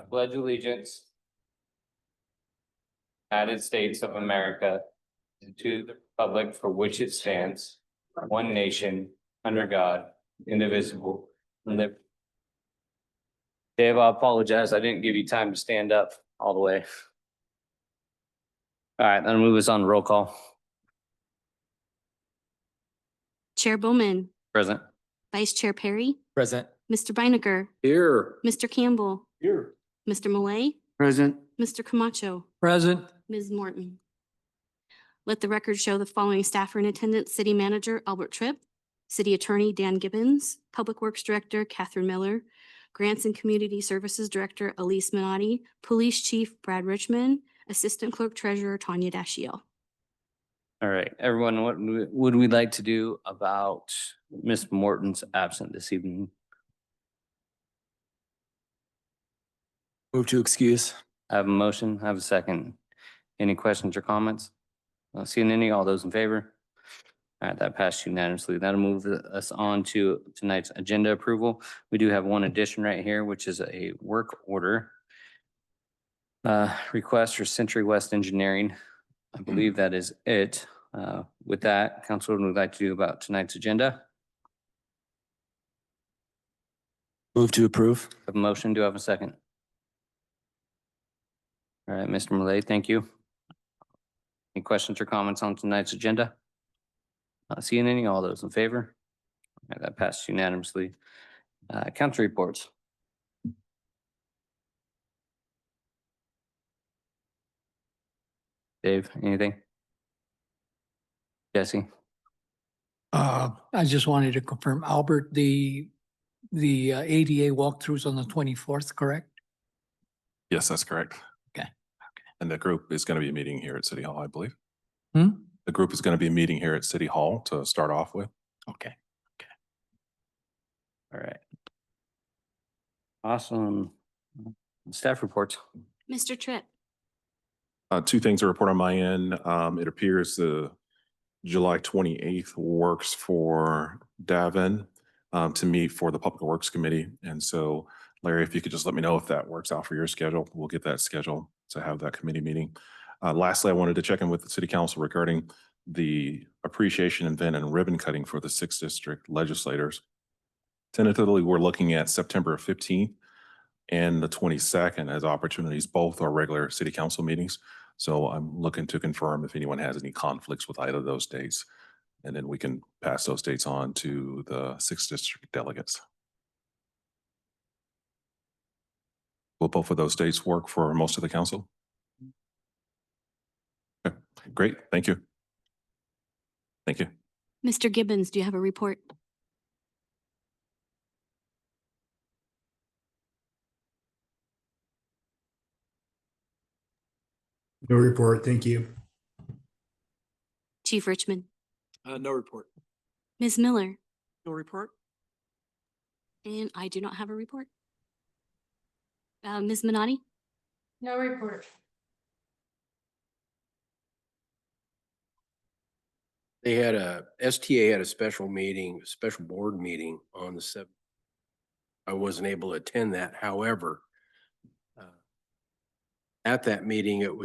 pledge allegiance United States of America to the republic for which it stands, one nation, under God, indivisible, and liberty. Dave, I apologize. I didn't give you time to stand up all the way. All right, then move us on to roll call. Chair Bowman, Present. Vice Chair Perry, Present. Mr. Beinecker, Here. Mr. Campbell, Here. Mr. Malay, Present. Mr. Camacho, Present. Ms. Morton. Let the record show the following staff are in attendance: City Manager Albert Tripp, City Attorney Dan Gibbons, Public Works Director Catherine Miller, Grants and Community Services Director Elise Minotti, Police Chief Brad Richmond, Assistant Clerk Treasurer Tanya Dashiell. All right, everyone, what would we like to do about Ms. Morton's absent this evening? Move to excuse. I have a motion, I have a second. Any questions or comments? Not seeing any, all those in favor? All right, that passed unanimously. That'll move us on to tonight's agenda approval. We do have one addition right here, which is a work order. Request for Century West Engineering. I believe that is it. With that, council, what would like to do about tonight's agenda? Move to approve. Have a motion, do I have a second? All right, Mr. Malay, thank you. Any questions or comments on tonight's agenda? Not seeing any, all those in favor? All right, that passed unanimously. Council reports. Dave, anything? Jesse? I just wanted to confirm, Albert, the ADA walkthroughs on the 24th, correct? Yes, that's correct. Okay. And the group is going to be meeting here at City Hall, I believe. Hmm? The group is going to be meeting here at City Hall to start off with. Okay. All right. Awesome. Staff reports. Mr. Tripp, Two things to report on my end. It appears the July 28th works for Davin to meet for the Public Works Committee. And so, Larry, if you could just let me know if that works out for your schedule, we'll get that scheduled to have that committee meeting. Lastly, I wanted to check in with the City Council regarding the appreciation event and ribbon cutting for the 6th District legislators. Tentatively, we're looking at September 15th and the 22nd as opportunities. Both are regular City Council meetings. So I'm looking to confirm if anyone has any conflicts with either of those dates. And then we can pass those dates on to the 6th District delegates. Will both of those dates work for most of the council? Okay, great, thank you. Thank you. Mr. Gibbons, do you have a report? No report, thank you. Chief Richmond, No report. Ms. Miller, No report. and I do not have a report. Ms. Minotti? No report. They had STA had a special meeting, special board meeting on the 7th. I wasn't able to attend that. However, at that meeting, it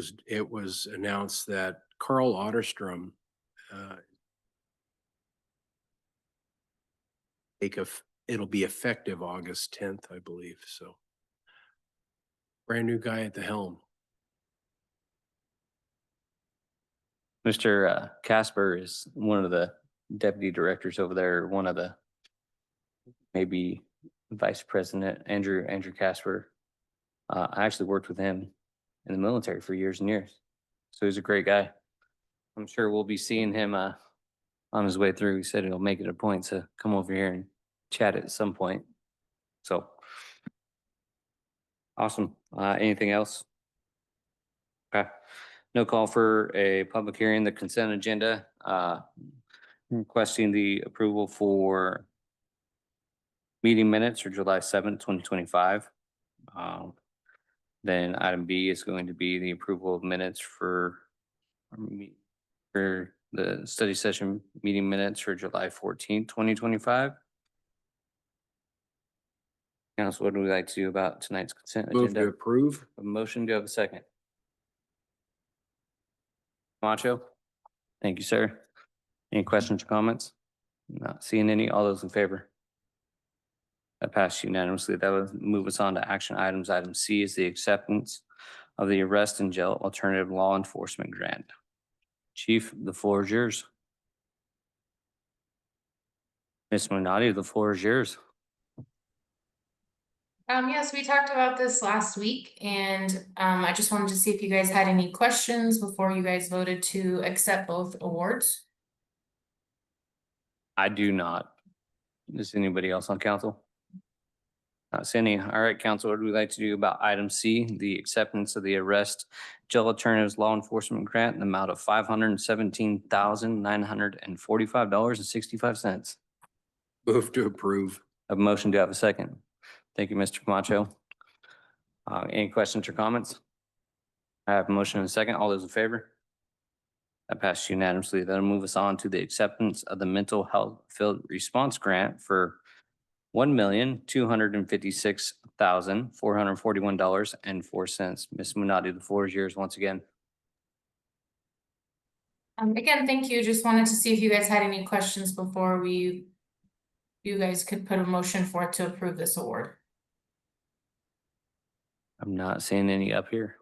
was announced that Carl Otterstrom it'll be effective August 10th, I believe. So brand new guy at the helm. Mr. Casper is one of the deputy directors over there, one of the maybe vice president, Andrew Casper. I actually worked with him in the military for years and years. So he's a great guy. I'm sure we'll be seeing him on his way through. He said he'll make it a point to come over here and chat at some point. So awesome. Anything else? Okay. No call for a public hearing. The consent agenda, requesting the approval for meeting minutes for July 7th, 2025. Then item B is going to be the approval of minutes for the study session meeting minutes for July 14th, 2025. Council, what would we like to do about tonight's consent Move to agenda? approve. A motion, do I have a second? Macho? Thank you, sir. Any questions or comments? Not seeing any. All those in favor? That passed unanimously. That would move us on to action items. Item C is the acceptance of the arrest and jail alternative law enforcement grant. Chief, the floor is yours. Ms. Minotti, the floor is yours. Yes, we talked about this last week and I just wanted to see if you guys had any questions before you guys voted to accept both awards. I do not. Does anybody else on council? Not seeing any. All right, council, what would we like to do about item C, the acceptance of the arrest jail alternatives law enforcement grant in the amount of $517,945.65. Move to approve. A motion, do I have a second? Thank you, Mr. Camacho. Any questions or comments? I have a motion and a second. All those in favor? That passed unanimously. That'll move us on to the acceptance of the mental health field response grant for $1,256,441.04. Ms. Minotti, the floor is yours once again. Again, thank you. Just wanted to see if you guys had any questions before you guys could put a motion for it to approve this award. I'm not seeing any up here.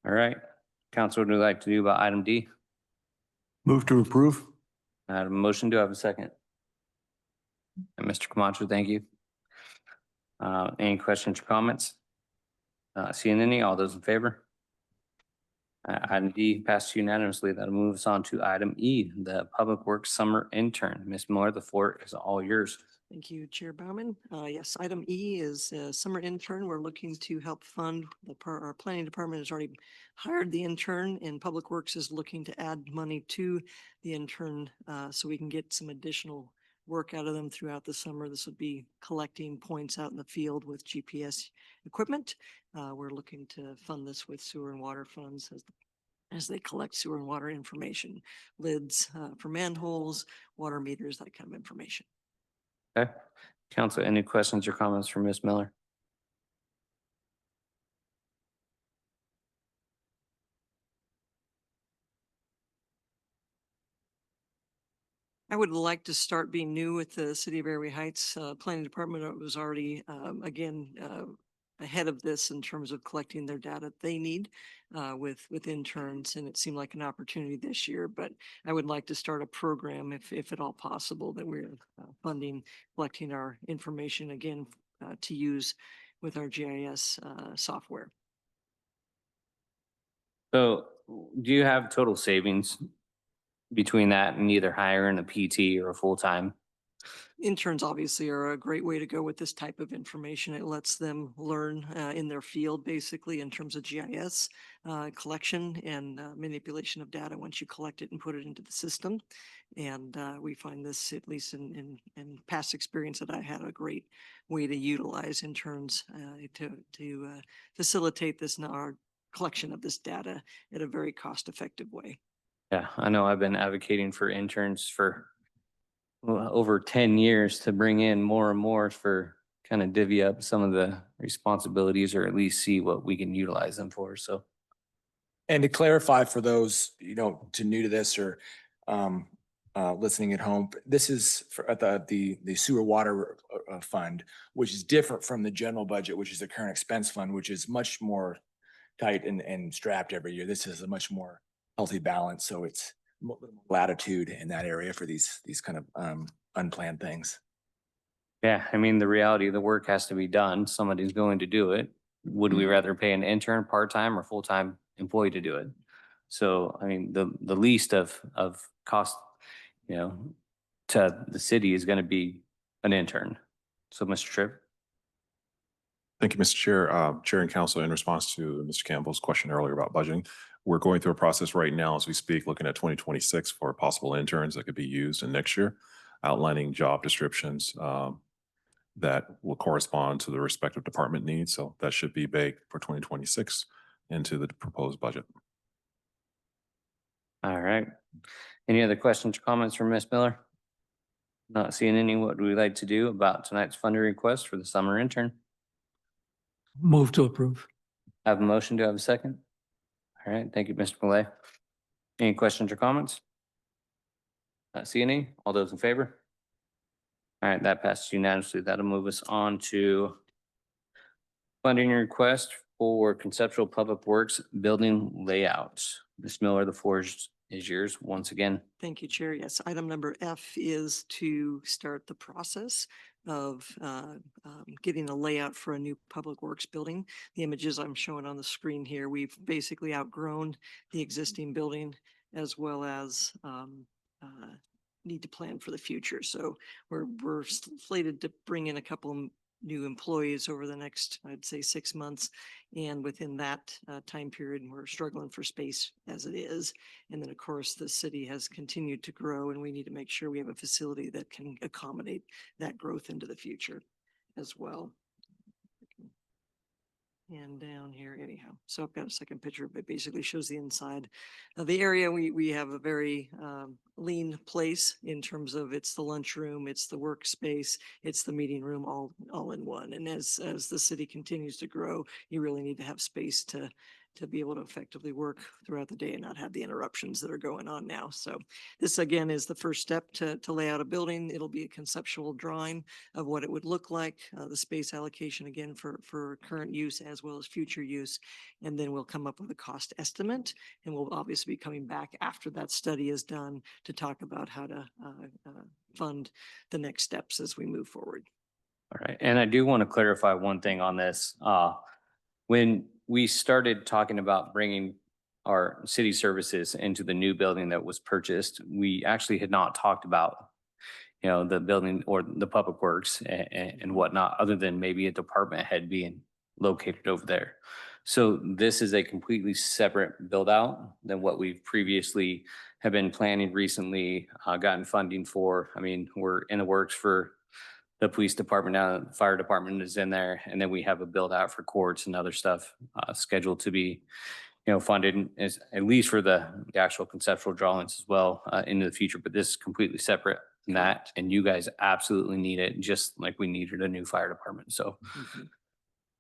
All right. Council, what would you like to do about item D? Move to approve. I have a motion. Do I have a second? And Mr. Camacho, thank you. Any questions or comments? Seeing any, all those in favor? Item D passed unanimously. That'll move us on to item E, the Public Works Summer Intern. Ms. Miller, the floor is all yours. Thank you, Chair Bauman. Yes, item E is summer intern. We're looking to help fund our planning department has already hired the intern and Public Works is looking to add money to the intern so we can get some additional work out of them throughout the summer. This would be collecting points out in the field with GPS equipment. We're looking to fund this with sewer and water funds as they collect sewer and water information, lids for manholes, water meters, that kind of information. Okay. Council, any questions or comments for Ms. Miller? I would like to start being new with the City of Airway Heights Planning Department. It was already, again, ahead of this in terms of collecting their data they need with interns, and it seemed like an opportunity this year. But I would like to start a program, if at all possible, that we're funding, collecting our information again to use with our GIS software. So do you have total savings between that and either hiring a PT or a full-time? Interns obviously are a great way to go with this type of information. It lets them learn in their field, basically, in terms of GIS collection and manipulation of data once you collect it and put it into the system. And we find this, at least in past experience, that I had a great way to utilize interns to facilitate this our collection of this data in a very cost-effective way. Yeah, I know I've been advocating for interns for over 10 years to bring in more and more for kind of divvy up some of the responsibilities or at least see what we can utilize them for. So. And to clarify for those, to new to this or listening at home, this is for the sewer water fund, which is different from the general budget, which is the current expense fund, which is much more tight and strapped every year. This is a much more healthy balance. So it's latitude in that area for these kind of unplanned things. Yeah, I mean, the reality of the work has to be done. Somebody's going to do it. Would we rather pay an intern part-time or full-time employee to do it? So, I mean, the least of cost, to the city is going to be an intern. So, Mr. Tripp. Thank you, Mr. Chair. Chair and Council, in response to Mr. Campbell's question earlier about budgeting, we're going through a process right now as we speak, looking at 2026 for possible interns that could be used in next year, outlining job descriptions that will correspond to the respective department needs. So that should be baked for 2026 into the proposed budget. All right. Any other questions or comments from Ms. Miller? Not seeing any, what do we like to do about tonight's funding request for the summer intern? Move to approve. Have a motion, do I have a second? All right, thank you, Mr. Malay. Any questions or comments? Not seeing any, all those in favor? All right, that passes unanimously. That'll move us on to funding request for conceptual public works building layouts. Ms. Miller, the floor is yours once again. Thank you, Chair. Yes, item number F is to start the process of getting a layout for a new public works building. The images I'm showing on the screen here, we've basically outgrown the existing building as well as need to plan for the future. So we're slated to bring in a couple of new employees over the next, I'd say, 6 months. And within that time period, we're struggling for space as it is. And then, of course, the city has continued to grow, and we need to make sure we have a facility that can accommodate that growth into the future as well. And down here anyhow. So I've got a second picture, but basically shows the inside of the area. We have a very lean place in terms of it's the lunchroom, it's the workspace, it's the meeting room, all in one. And as the city continues to grow, you really need to have space to be able to effectively work throughout the day and not have the interruptions that are going on now. So this again is the first step to lay out a building. It'll be a conceptual drawing of what it would look like, the space allocation again for current use as well as future use. And then we'll come up with a cost estimate, and we'll obviously be coming back after that study is done to talk about how to fund the next steps as we move forward. All right, and I do want to clarify one thing on this. When we started talking about bringing our city services into the new building that was purchased, we actually had not talked about, the building or the public works and whatnot, other than maybe a department head being located over there. So this is a completely separate build out than what we've previously have been planning recently, gotten funding for. I mean, we're in the works for the police department now, the fire department is in there, and then we have a build out for courts and other stuff scheduled to be, funded as at least for the actual conceptual drawings as well into the future. But this is completely separate from that, and you guys absolutely need it, just like we needed a new fire department. So,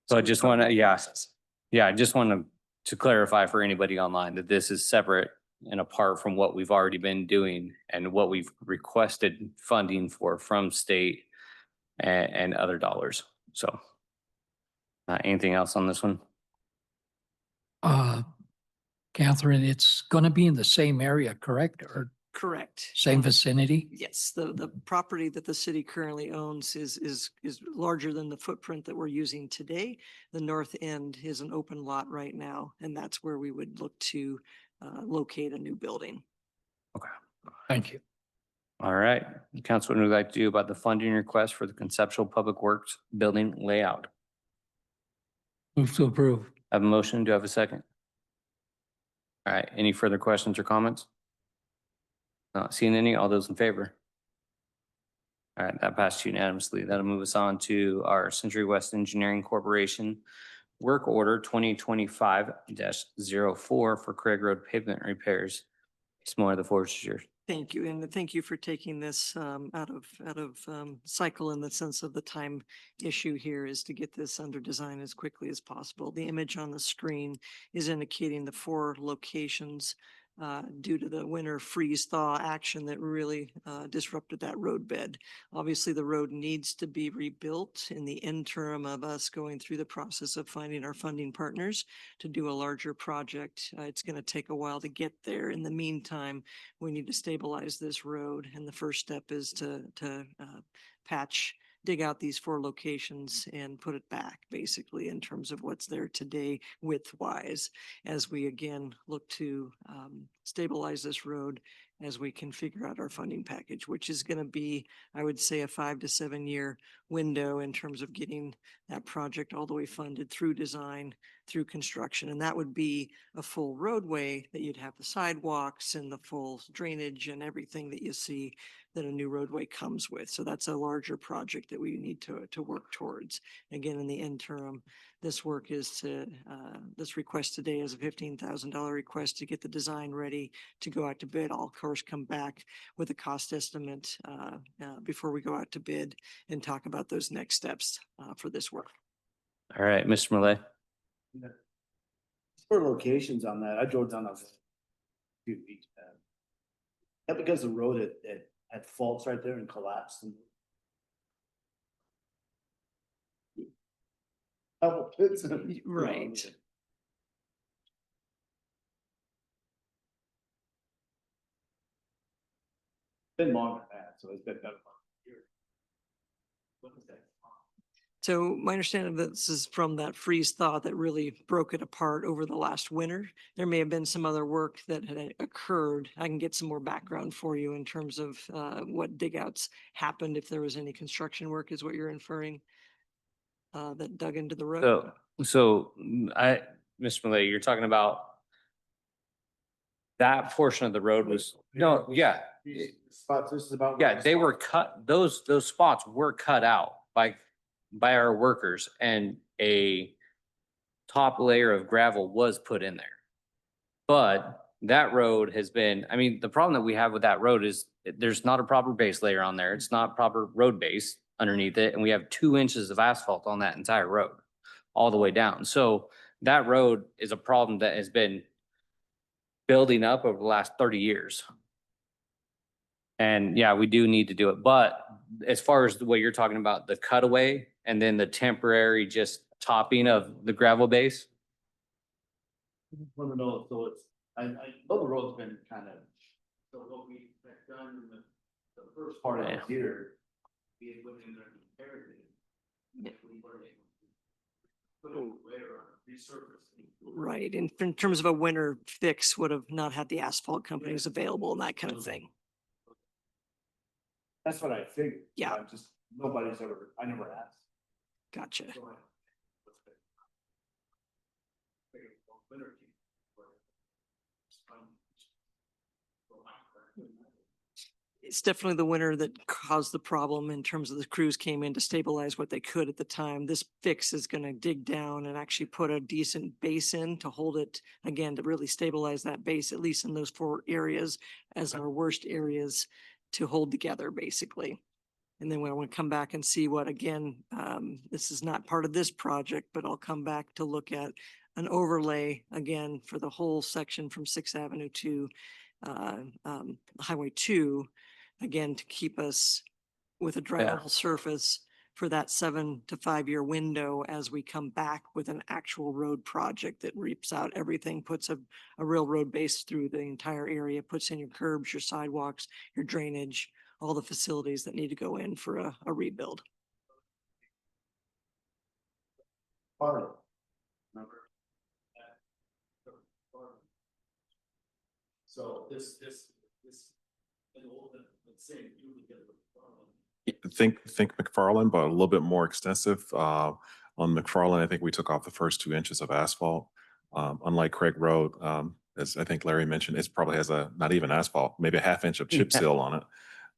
so I just want to, I just want to clarify for anybody online that this is separate and apart from what we've already been doing and what we've requested funding for from state and other dollars. So anything else on this one? Catherine, it's going to be in the same area, correct? Or Correct. same vicinity? Yes, the property that the city currently owns is larger than the footprint that we're using today. The north end is an open lot right now, and that's where we would look to locate a new building. Okay. Thank you. All right. Council, what would you like to do about the funding request for the conceptual public works building layout? Move to approve. I have a motion. Do I have a second? All right. Any further questions or comments? Not seeing any. All those in favor? All right. That passed unanimously. That'll move us on to our Century West Engineering Corporation work order 2025-04 for Craig Road pavement repairs. It's more of the floor is yours. Thank you, and thank you for taking this out of cycle in the sense of the time issue here is to get this under design as quickly as possible. The image on the screen is indicating the 4 locations due to the winter freeze thaw action that really disrupted that road bed. Obviously, the road needs to be rebuilt in the interim of us going through the process of finding our funding partners to do a larger project. It's going to take a while to get there. In the meantime, we need to stabilize this road, and the first step is to dig out these 4 locations and put it back basically in terms of what's there today width-wise as we again look to stabilize this road as we can figure out our funding package, which is going to be, I would say, a 5 to 7 year window in terms of getting that project all the way funded through design, through construction. And that would be a full roadway that you'd have the sidewalks and the full drainage and everything that you see that a new roadway comes with. So that's a larger project that we need to work towards. Again, in the interim, this work is to, this request today is a $15,000 request to get the design ready to go out to bid. I'll of course come back with a cost estimate before we go out to bid and talk about those next steps for this work. All right, Mr. Malay. For locations on that, I drove down those few weeks back. That because the road had faults right there and collapsed and. Oh, it's. Right. Been longer than that, so it's been better. What was that? So my understanding of this is from that freeze thaw that really broke it apart over the last winter. There may have been some other work that had occurred. I can get some more background for you in terms of what dig outs happened, if there was any construction work is what you're inferring that dug into the road. Mr. Malay, you're talking about that portion of the road was, no, yeah. Spots, this is about. Yeah, they were cut, those spots were cut out by our workers, and a top layer of gravel was put in there. But that road has been, I mean, the problem that we have with that road is there's not a proper base layer on there. It's not proper road base underneath it. And we have 2 inches of asphalt on that entire road all the way down. So that road is a problem that has been building up over the last 30 years. And yeah, we do need to do it. But as far as the way you're talking about the cutaway and then the temporary just topping of the gravel base. Want to know, so it's, I know the road's been kind of, so what we have done in the first part of Yeah. the year, we had went in there and repaired it. Yeah. We were able to put it away or resurface. Right. In terms of a winter fix, would have not had the asphalt companies available and that kind of thing. That's what I figured. Yeah. I just, nobody's ever, I never asked. Gotcha. So I- It's definitely the winter that caused the problem in terms of the crews came in to stabilize what they could at the time. This fix is going to dig down and actually put a decent base in to hold it again, to really stabilize that base, at least in those 4 areas as our worst areas to hold together basically. And then when I want to come back and see what, again, this is not part of this project, but I'll come back to look at an overlay again for the whole section from 6th Avenue to Highway 2, again, to keep us with a drivable surface for that 7 to 5 year window as we come back with an actual road project that reaps out everything, puts a real road base through the entire area, puts in your curbs, your sidewalks, your drainage, all the facilities that need to go in for a rebuild. Remember? So this. Think McFarland, but a little bit more extensive. On McFarland, I think we took off the first 2 inches of asphalt. Unlike Craig Road, as I think Larry mentioned, it probably has not even asphalt, maybe a 1/2 inch of chip seal on it.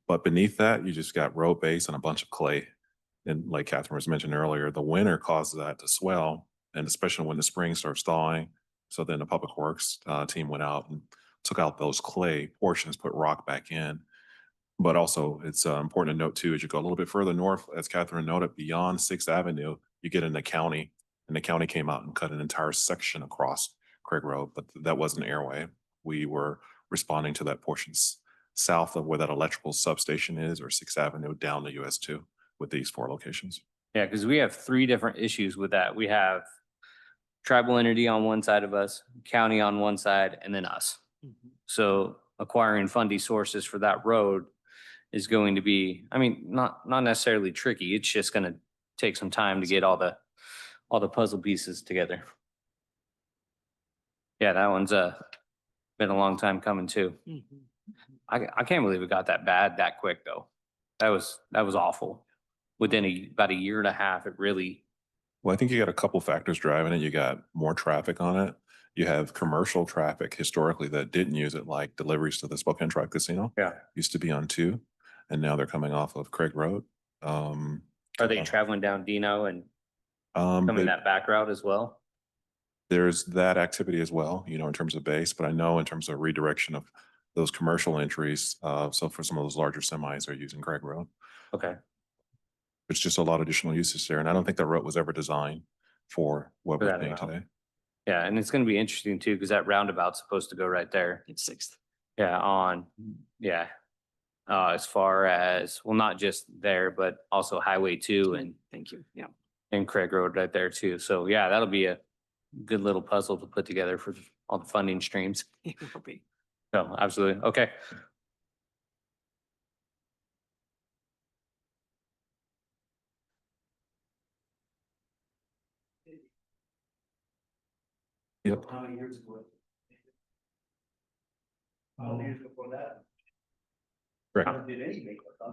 But beneath that, you just got road base and a bunch of clay. And like Catherine was mentioned earlier, the winter causes that to swell, and especially when the spring starts thawing. So then the Public Works team went out and took out those clay portions, put rock back in. But also, it's important to note too, as you go a little bit further north, as Catherine noted, beyond 6th Avenue, you get in the county, and the county came out and cut an entire section across Craig Road, but that wasn't Airway. We were responding to that portion south of where that electrical substation is, or 6th Avenue down to US 2 with these 4 locations. Yeah, because we have 3 different issues with that. We have tribal entity on one side of us, county on one side, and then us. So acquiring funding sources for that road is going to be, I mean, not necessarily tricky. It's just going to take some time to get all the puzzle pieces together. Yeah, that one's been a long time coming too. I can't believe it got that bad that quick though. That was awful. Within about 1.5 years, it really. Well, I think you got a couple factors driving it. You got more traffic on it. You have commercial traffic historically that didn't use it, like deliveries to the Spokane Tribe Casino. Yeah. Used to be on 2, and now they're coming off of Craig Road. Are they traveling down Dino and coming They- that back route as well? There's that activity as well, you know, in terms of base, but I know in terms of redirection of those commercial entries, so for some of those larger semis are using Craig Road. Okay, There's just a lot of additional uses there, and I don't think that road was ever designed for what For we're that paying route. today. yeah, and it's gonna be interesting too, because that roundabout's supposed to go right there. It's Sixth. Yeah, yeah. As far as, well, not just there, but also Highway 2 Thank you. Yeah. and Craig Road right there too. So yeah, that'll be a good little puzzle to put together for all the funding streams. It will be. So absolutely. Okay. Yep. How many years ago? How many years before that? Correct. Never did any makeup, huh?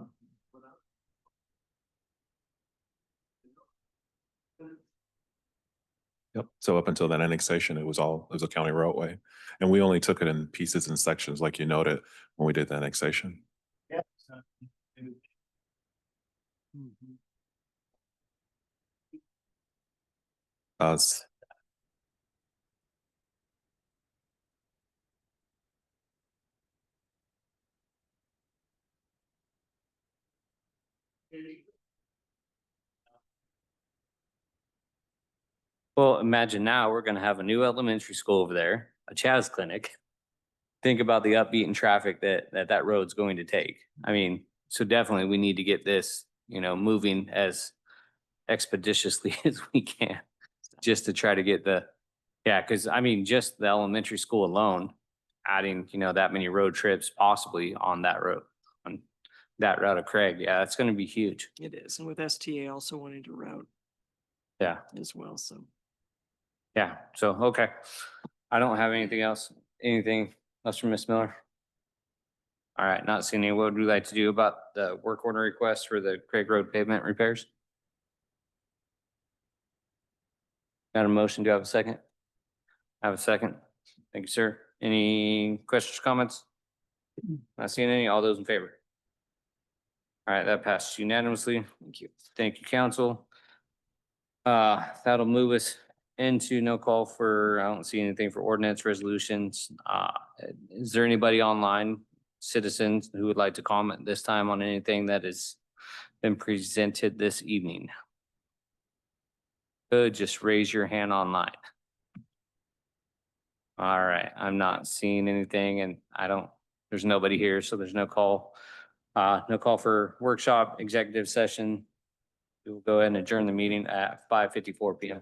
Yep. So up until that annexation, it was a county roadway. And we only took it in pieces and sections, like you noted, when we did the annexation. Yeah. S- Well, imagine now we're gonna have a new elementary school over there, a Chaz clinic. Think about the upbeat traffic that road's going to take. I mean, so definitely we need to get this, moving as expeditiously as we can. Just to try to get yeah, because I mean, just the elementary school alone, adding, that many road trips possibly on that road, on that route of Craig. Yeah, it's gonna be huge. It is. And with STA also wanting to route Yeah. as well. So Yeah, so, okay. I don't have anything else. Anything else from Ms. Miller? All right, not seeing any. What would we like to do about the work order request for the Craig Road pavement repairs? Got a motion? Do I have a second? I have a second. Thank you, sir. Any questions, comments? Not seeing any. All those in favor? All right, that passes unanimously. thank you. Thank you, council. That'll move us into no call for, I don't see anything for ordinance resolutions. Is there anybody online, citizens, who would like to comment this time on anything that has been presented this evening? Good, just raise your hand online. All right, I'm not seeing anything and there's nobody here, so there's no call. No call for workshop, executive session. We will go ahead and adjourn the meeting at 5:54 PM.